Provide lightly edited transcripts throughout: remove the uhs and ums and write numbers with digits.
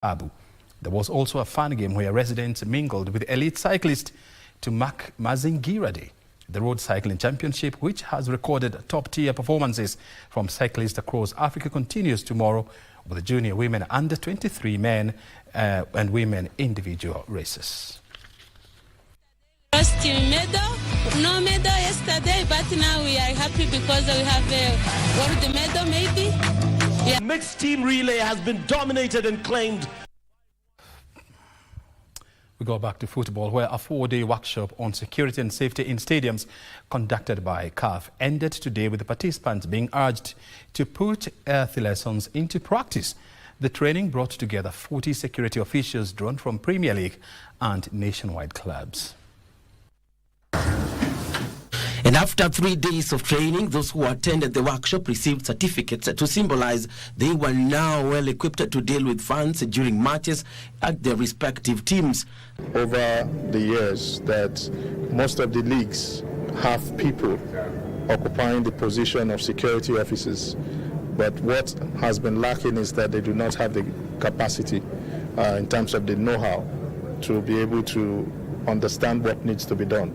Abu. There was also a fun game where residents mingled with elite cyclists to mark Mazingira Day. The Road Cycling Championship, which has recorded top-tier performances from cyclists across Africa, continues tomorrow with the junior women under 23 men and women individual races. First medal, no medal yesterday, but now we are happy because we have a gold medal maybe. Yeah. Mixed team relay has been dominated and claimed. We go back to football, where a 4-day workshop on security and safety in stadiums conducted by CAF ended today with the participants being urged to put earth lessons into practice. The training brought together 40 security officials drawn from Premier League and nationwide clubs. And after 3 days of training, those who attended the workshop received certificates to symbolize they were now well equipped to deal with fans during matches at their respective teams. Over the years, that most of the leagues have people occupying the position of security officers, but what has been lacking is that they do not have the capacity in terms of the know-how to be able to understand what needs to be done.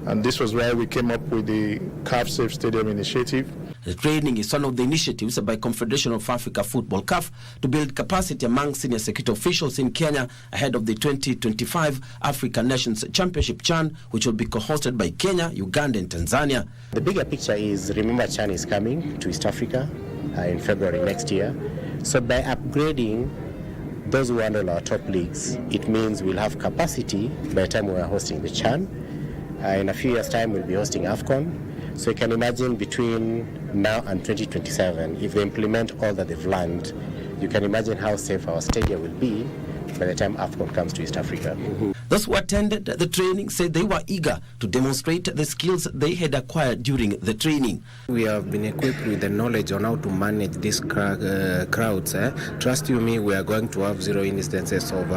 And this was why we came up with the CAF Safe Stadium initiative. The training is one of the initiatives by Confederation of Africa Football CAF to build capacity among senior security officials in Kenya ahead of the 2025 African Nations Championship CHAN, which will be co-hosted by Kenya, Uganda and Tanzania. The bigger picture is, remember, CHAN is coming to East Africa in February next year. So by upgrading those who handle our top leagues, it means we'll have capacity by the time we are hosting the CHAN. In a few years' time, we'll be hosting AFCON. So you can imagine between now and 2027, if they implement all that they've learned, you can imagine how safe our stadium will be by the time AFCON comes to East Africa. Those who attended the training said they were eager to demonstrate the skills they had acquired during the training. We have been equipped with the knowledge on how to manage these crowds. Trust you me, we are going to have zero instances of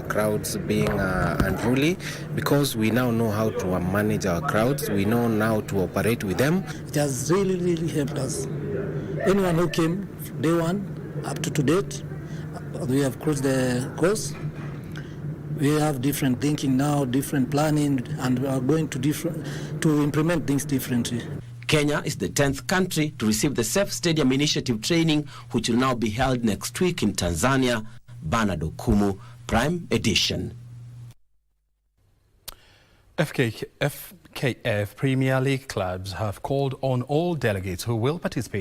crowds being unruly, because we now know how to manage our crowds. We know now to operate with them. It has really helped us. Anyone who came day one up to date, we have crossed the course. We have different thinking now, different planning, and we are going to implement things differently. Kenya is the 10th country to receive the Safe Stadium Initiative training, which will now be held next week in Tanzania. Bernard Okumu, Prime Edition. FKF Premier League clubs have called on all delegates who will participate